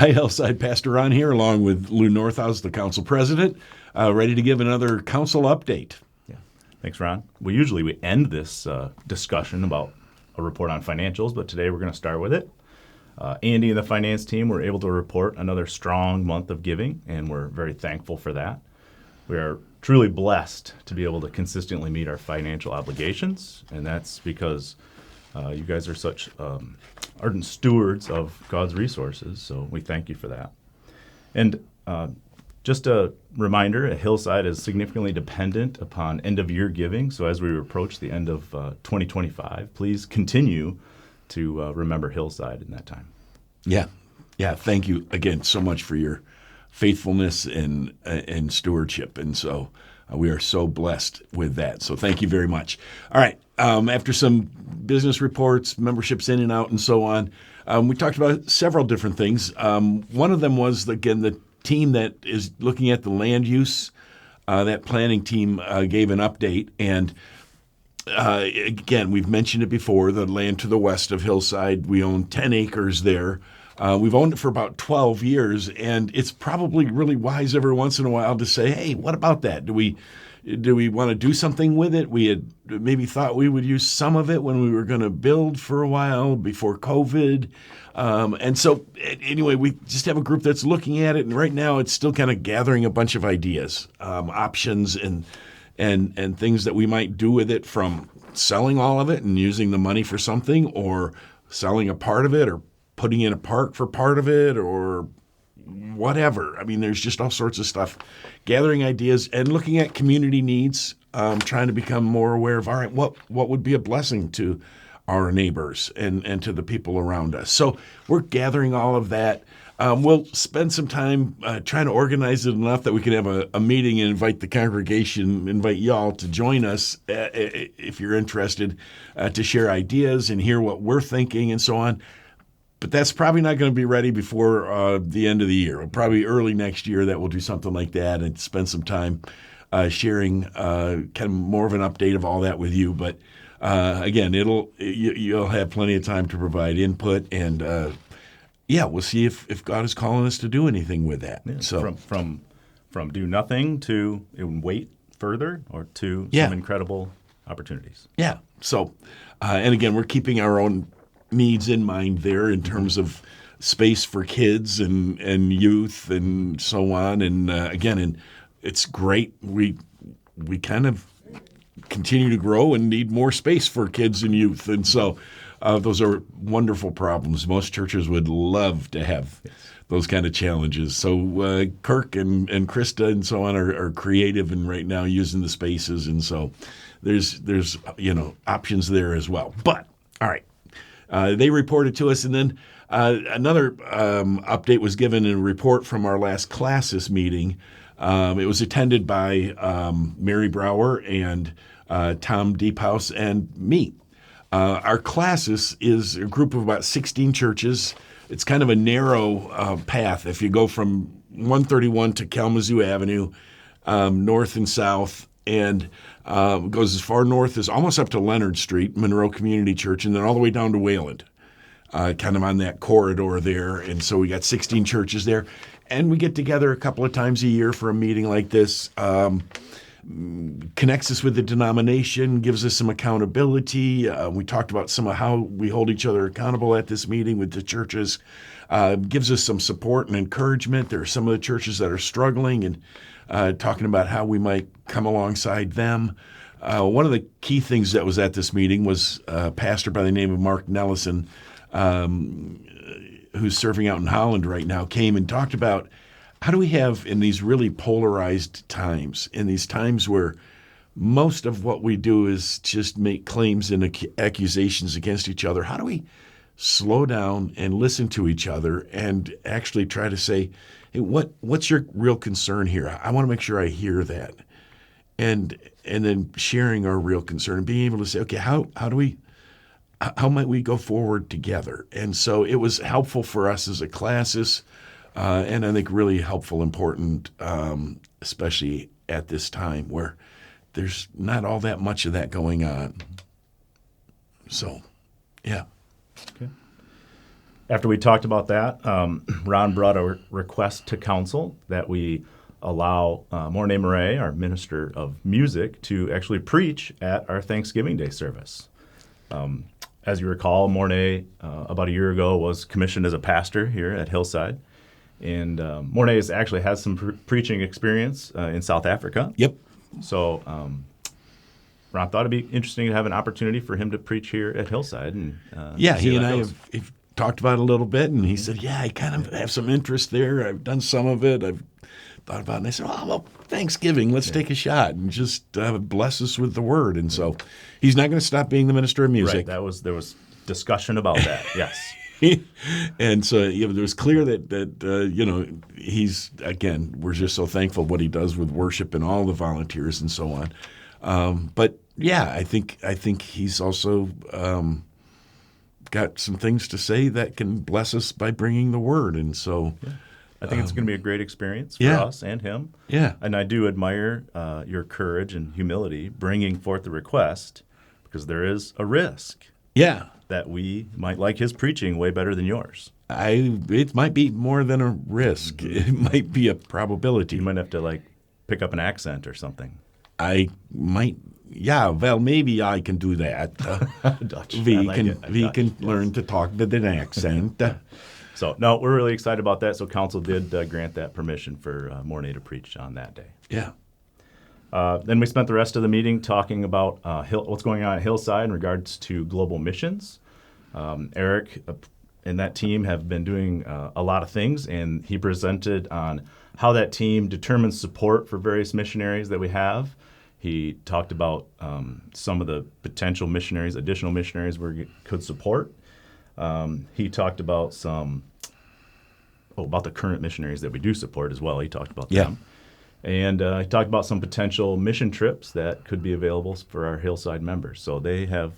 Hi, Hillside. Pastor Ron here, along with Lou Northouse, the council president, ready to give another council update. Yeah, thanks, Ron. We end this discussion about a report on financials, but today we're going to start with it. Andy and the finance team were able to report another strong month of giving, and we're very thankful for that. We are truly blessed to be able to consistently meet our financial obligations, and that's because you guys are such ardent stewards of God's resources, so we thank you for that. And just a reminder, Hillside is significantly dependent upon end-of-year giving, so as we approach the end of 2025, please continue to remember Hillside in that time. Yeah. Thank you again so much for your faithfulness and stewardship, and so we are so blessed with that. So thank you very much. All right. After some business reports, memberships in and out, and so on, we talked about several different things. One of them was, again, the team that is looking at the land use. That planning team gave an update, and again, we've mentioned it before, the land to the west of Hillside. We own 10 acres there. We've owned it for about 12 years, and it's probably really wise every once in a while to say, hey, what about that? Do we want to do something with it? We had maybe thought we would use some of it when we were going to build for a while before COVID. And so anyway, we just have a group that's looking at it, and right now it's still kind of gathering a bunch of ideas, options, and things that we might do with it, from selling all of it and using the money for something, or selling a part of it, or putting in a park for part of it, or whatever. I mean, there's just all sorts of stuff. Gathering ideas and looking at community needs, trying to become more aware of, all right, what would be a blessing to our neighbors and to the people around us. So we're gathering all of that. We'll spend some time trying to organize it enough that we can have a meeting and invite the congregation, invite y'all to join us if you're interested, to share ideas and hear what we're thinking and so on. But that's probably not going to be ready before the end of the year. Probably early next year that we'll do something like that and spend some time sharing kind of more of an update of all that with you. But again, you'll have plenty of time to provide input, and we'll see if God is calling us to do anything with that. Yeah, so from do nothing to wait further, or to some incredible opportunities. Yeah. So and again, we're keeping our own needs in mind there in terms of space for kids and youth and so on. And again, it's great. We kind of continue to grow and need more space for kids and youth. And so those are wonderful problems. Most churches would love to have those kind of challenges. So Kirk and Krista and so on are creative and right now using the spaces. And so there's options there as well. But all right. They reported to us, and then another update was given in a report from our last Classis meeting. It was attended by Mary Brower and Tom Deephouse and me. Our Classis is a group of about 16 churches. It's kind of a narrow path. If you go from 131 to Kalamazoo Avenue, north and south, and goes as far north as almost up to Leonard Street, Monroe Community Church, and then all the way down to Wayland, kind of on that corridor there. And so we got 16 churches there. And we get together a couple of times a year for a meeting like this. Connects us with the denomination, gives us some accountability. We talked about some of how we hold each other accountable at this meeting with the churches. Gives us some support and encouragement. There are some of the churches that are struggling, and talking about how we might come alongside them. One of the key things that was at this meeting was a pastor by the name of Mark Nellison, who's serving out in Holland right now, came and talked about how do we have, in these really polarized times, in these times where most of what we do is just make claims and accusations against each other, how do we slow down and listen to each other and actually try to say, hey, what's your real concern here? I want to make sure I hear that. And then sharing our real concern and being able to say, okay, how might we go forward together? And so it was helpful for us as a Classis, and I think really helpful, important, especially at this time where there's not all that much of that going on. So, yeah. Okay. After we talked about that, Ron brought a request to council that we allow Morné Marais, our minister of music, to actually preach at our Thanksgiving Day service. As you recall, Morné, about a year ago, was commissioned as a pastor here at Hillside. And Morné actually has some preaching experience in South Africa. Yep. So Ron thought it'd be interesting to have an opportunity for him to preach here at Hillside. And he and I have talked about it a little bit, and he said, I kind of have some interest there. I've done some of it. I've thought about it. And I said, well, Thanksgiving, let's take a shot and just bless us with the word. And so he's not going to stop being the minister of music. Right. There was discussion about that, yes. And so it was clear that he's, again, we're just so thankful what he does with worship and all the volunteers and so on. But I think he's also got some things to say that can bless us by bringing the word. And so I think it's going to be a great experience for us and him. Yeah. And I do admire your courage and humility bringing forth the request, because there is a risk that we might like his preaching way better than yours. It might be more than a risk. Mm-hmm. It might be a probability. You might have to pick up an accent or something. I might. Yeah, well, maybe I can do that. Dutch. We can learn to talk with an accent. So, no, we're really excited about that. So council did grant that permission for Morné to preach on that day. Yeah. Then we spent the rest of the meeting talking about what's going on at Hillside in regards to global missions. Eric and that team have been doing a lot of things, and he presented on how that team determines support for various missionaries that we have. He talked about some of the potential missionaries, additional missionaries we could support. He talked about about the current missionaries that we do support as well. He talked about them. And he talked about some potential mission trips that could be available for our Hillside members. So they have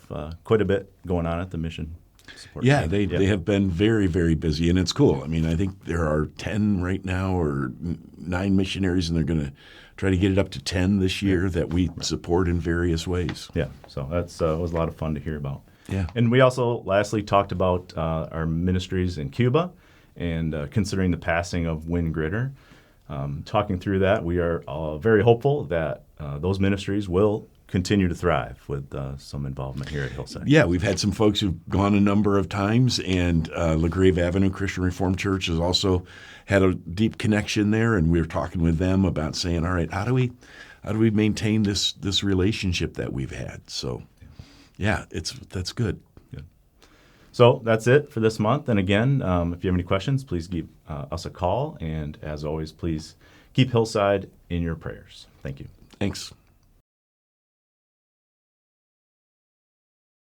quite a bit going on at the mission support team. They have been very, very busy, and it's cool. I mean, I think there are 10 right now or 9 missionaries, and they're going to try to get it up to 10 this year that we support in various ways. Yeah, so that's was a lot of fun to hear about. Yeah. And we also lastly talked about our ministries in Cuba and considering the passing of Win Gritter. Talking through that, we are very hopeful that those ministries will continue to thrive with some involvement here at Hillside. Yeah, we've had some folks who've gone a number of times, and LaGrave Avenue Christian Reformed Church has also had a deep connection there, and we were talking with them about saying, all right, how do we maintain this relationship that we've had? So, that's good. So that's it for this month. And again, if you have any questions, please give us a call. And as always, please keep Hillside in your prayers. Thank you. Thanks.